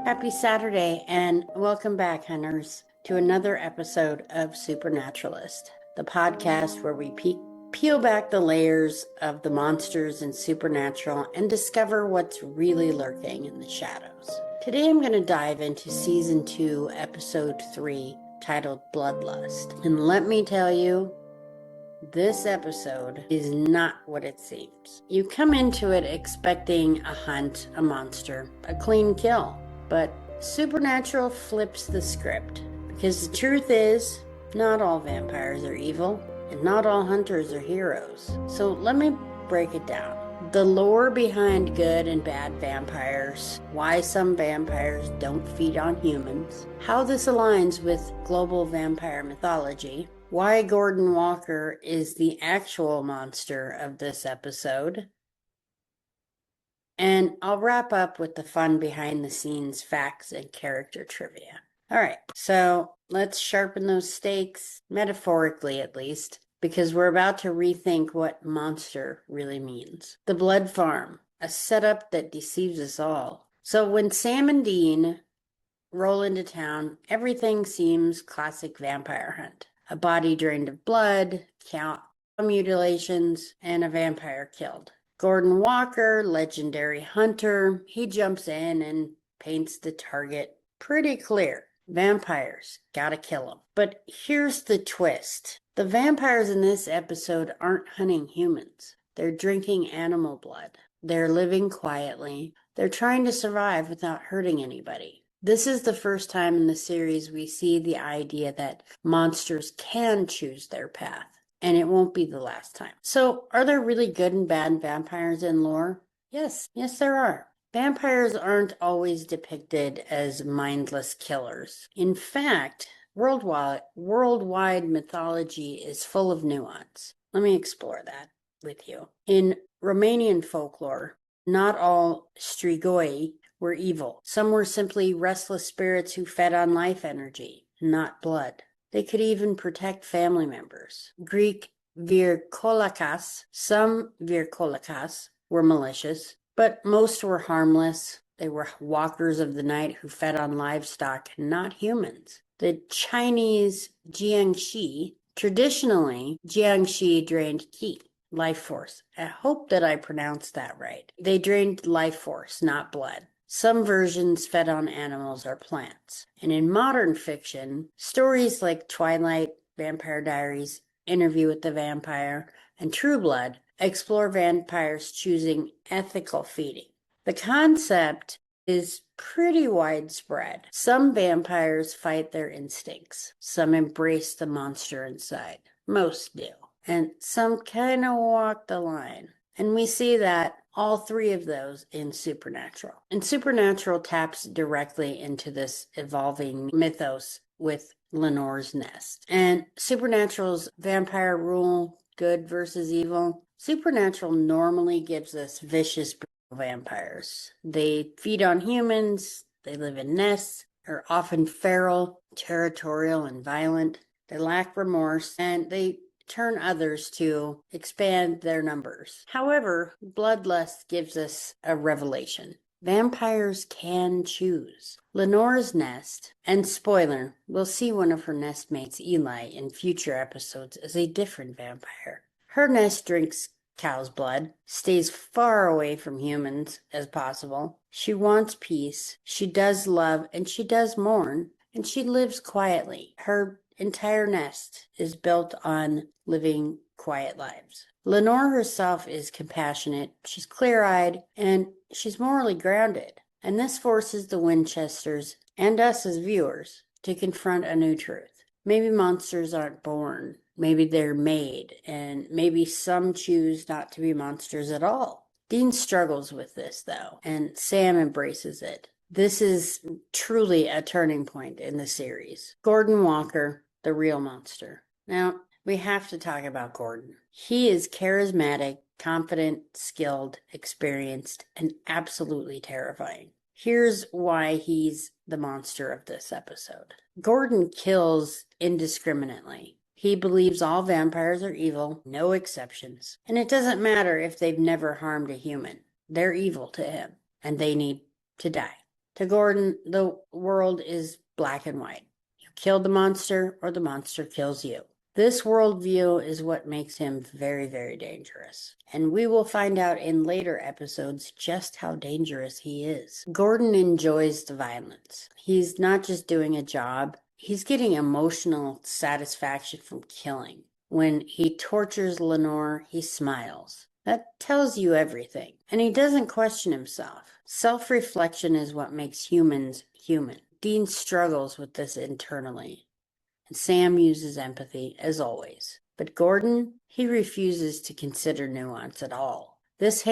Happy Saturday, and welcome back, hunters, to another episode of Supernaturalist, the podcast where we peel back the layers of the monsters and supernatural and discover what's really lurking in the shadows. Today I'm going to dive into Season 2, Episode 3, titled Bloodlust. And let me tell you, this episode is not what it seems. You come into it expecting a hunt, a monster, a clean kill. But Supernatural flips the script, because the truth is, not all vampires are evil, and not all hunters are heroes. So let me break it down. The lore behind good and bad vampires, why some vampires don't feed on humans, how this aligns with global vampire mythology, why Gordon Walker is the actual monster of this episode, and I'll wrap up with the fun behind the scenes facts and character trivia. All right, so let's sharpen those stakes, metaphorically at least, because we're about to rethink what monster really means. The Blood Farm, a setup that deceives us all. So when Sam and Dean roll into town, everything seems classic vampire hunt. A body drained of blood, cow mutilations, and a vampire killed. Gordon Walker, legendary hunter, he jumps in and paints the target pretty clear. Vampires, gotta kill them. But here's the twist. The vampires in this episode aren't hunting humans. They're drinking animal blood. They're living quietly. They're trying to survive without hurting anybody. This is the first time in the series we see the idea that monsters can choose their path. And it won't be the last time. So, are there really good and bad vampires in lore? Yes, there are. Vampires aren't always depicted as mindless killers. In fact, worldwide mythology is full of nuance. Let me explore that with you. In Romanian folklore, not all strigoi were evil. Some were simply restless spirits who fed on life energy, not blood. They could even protect family members. Greek virkolakas, some virkolakas were malicious, but most were harmless. They were walkers of the night who fed on livestock, not humans. The Chinese jiangxi, traditionally, jiangxi drained qi, life force. I hope that I pronounced that right. They drained life force, not blood. Some versions fed on animals or plants. And in modern fiction, stories like Twilight, Vampire Diaries, Interview with the Vampire, and True Blood explore vampires choosing ethical feeding. The concept is pretty widespread. Some vampires fight their instincts. Some embrace the monster inside. Most do. And some kind of walk the line. And we see that all three of those in Supernatural. And Supernatural taps directly into this evolving mythos with Lenore's Nest. And Supernatural's vampire rule, good versus evil. Supernatural normally gives us vicious vampires. They feed on humans, they live in nests, are often feral, territorial, and violent. They lack remorse, and they turn others to expand their numbers. However, Bloodlust gives us a revelation. Vampires can choose. Lenore's Nest, and spoiler, we'll see one of her nestmates, Eli, in future episodes as a different vampire. Her nest drinks cow's blood, stays far away from humans as possible. She wants peace, she does love, and she does mourn, and she lives quietly. Her entire nest is built on living quiet lives. Lenore herself is compassionate, she's clear-eyed, and she's morally grounded. And this forces the Winchesters and us as viewers to confront a new truth. Maybe monsters aren't born, maybe they're made, and maybe some choose not to be monsters at all. Dean struggles with this, though, and Sam embraces it. This is truly a turning point in the series. Gordon Walker, the real monster. Now, we have to talk about Gordon. He is charismatic, confident, skilled, experienced, and absolutely terrifying. Here's why he's the monster of this episode. Gordon kills indiscriminately. He believes all vampires are evil, no exceptions. And it doesn't matter if they've never harmed a human. They're evil to him, and they need to die. To Gordon, the world is black and white. You kill the monster or the monster kills you. This worldview is what makes him very, very dangerous. And we will find out in later episodes just how dangerous he is. Gordon enjoys the violence. He's not just doing a job, he's getting emotional satisfaction from killing. When he tortures Lenore, he smiles. That tells you everything. And he doesn't question himself. Self-reflection is what makes humans human. Dean struggles with this internally. And Sam uses empathy, as always. But Gordon, he refuses to consider nuance at all. This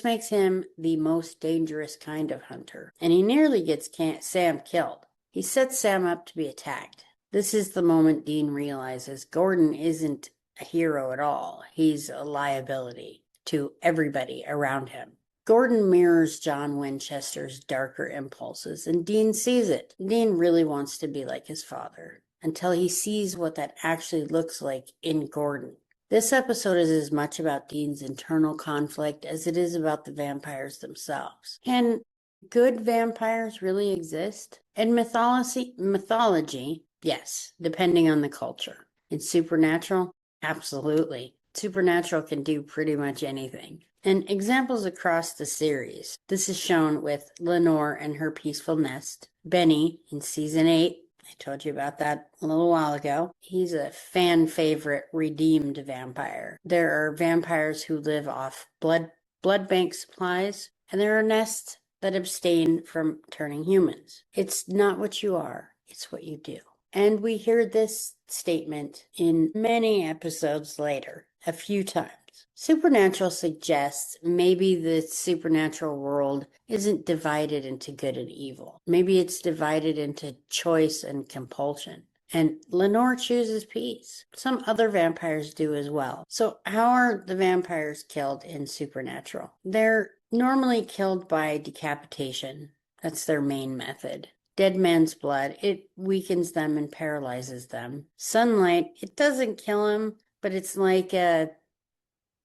makes him the most dangerous kind of hunter. And he nearly gets Sam killed. He sets Sam up to be attacked. This is the moment Dean realizes Gordon isn't a hero at all. He's a liability to everybody around him. Gordon mirrors John Winchester's darker impulses, and Dean sees it. Dean really wants to be like his father, until he sees what that actually looks like in Gordon. This episode is as much about Dean's internal conflict as it is about the vampires themselves. Can good vampires really exist? In mythology, yes, depending on the culture. In Supernatural, absolutely. Supernatural can do pretty much anything. And examples across the series. This is shown with Lenore and her peaceful nest. Benny in season 8. I told you about that a little while ago. He's a fan favorite redeemed vampire. There are vampires who live off blood bank supplies, and there are nests that abstain from turning humans. It's not what you are, it's what you do. And we hear this statement in many episodes later, a few times. Supernatural suggests maybe the supernatural world isn't divided into good and evil. Maybe it's divided into choice and compulsion. And Lenore chooses peace. Some other vampires do as well. So how are the vampires killed in Supernatural? They're normally killed by decapitation. That's their main method. Dead man's blood, it weakens them and paralyzes them. Sunlight, it doesn't kill them, but it's like a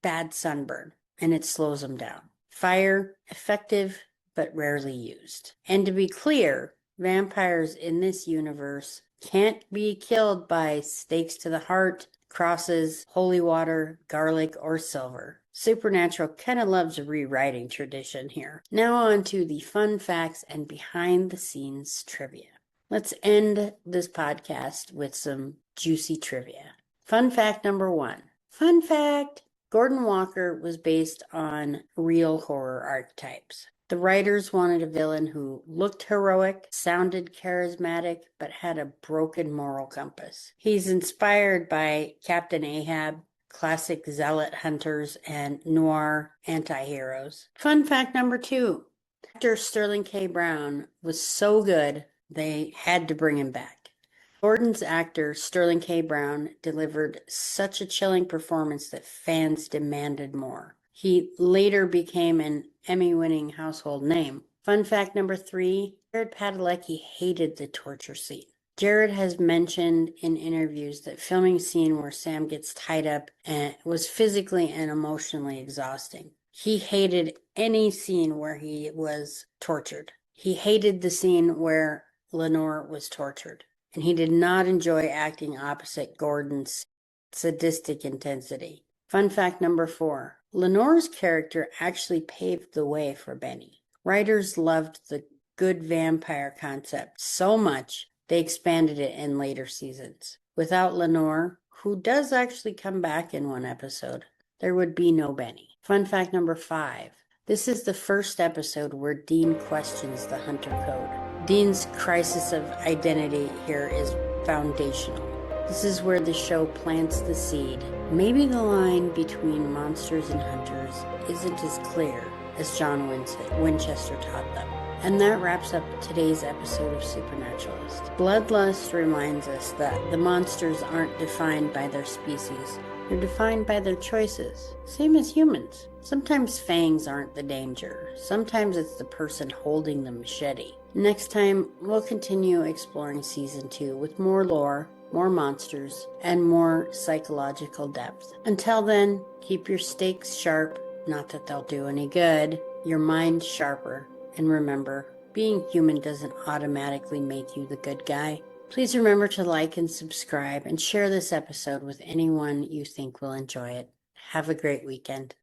bad sunburn, and it slows them down. Fire, effective, but rarely used. And to be clear, vampires in this universe can't be killed by stakes to the heart, crosses, holy water, garlic, or silver. Supernatural kind of loves rewriting tradition here. Now on to the fun facts and behind the scenes trivia. Let's end this podcast with some juicy trivia. Fun fact number 1. Fun fact! Gordon Walker was based on real horror archetypes. The writers wanted a villain who looked heroic, sounded charismatic, but had a broken moral compass. He's inspired by Captain Ahab, classic zealot hunters, and noir anti-heroes. Fun fact number 2. Actor Sterling K. Brown was so good, they had to bring him back. Gordon's actor, Sterling K. Brown, delivered such a chilling performance that fans demanded more. He later became an Emmy-winning household name. Fun fact number 3, Jared Padalecki hated the torture scene. Jared has mentioned in interviews that filming a scene where Sam gets tied up was physically and emotionally exhausting. He hated any scene where he was tortured. He hated the scene where Lenore was tortured. And he did not enjoy acting opposite Gordon's sadistic intensity. Fun fact number 4. Lenore's character actually paved the way for Benny. Writers loved the good vampire concept so much, they expanded it in later seasons. Without Lenore, who does actually come back in one episode, there would be no Benny. Fun fact number 5. This is the first episode where Dean questions the Hunter Code. Dean's crisis of identity here is foundational. This is where the show plants the seed. Maybe the line between monsters and hunters isn't as clear as John Winchester taught them. And that wraps up today's episode of Supernaturalist. Bloodlust reminds us that the monsters aren't defined by their species. They're defined by their choices. Same as humans. Sometimes fangs aren't the danger. Sometimes it's the person holding the machete. Next time, we'll continue exploring Season 2 with more lore, more monsters, and more psychological depth. Until then, keep your stakes sharp, not that they'll do any good, your mind sharper, and remember, being human doesn't automatically make you the good guy. Please remember to like and subscribe and share this episode with anyone you think will enjoy it. Have a great weekend.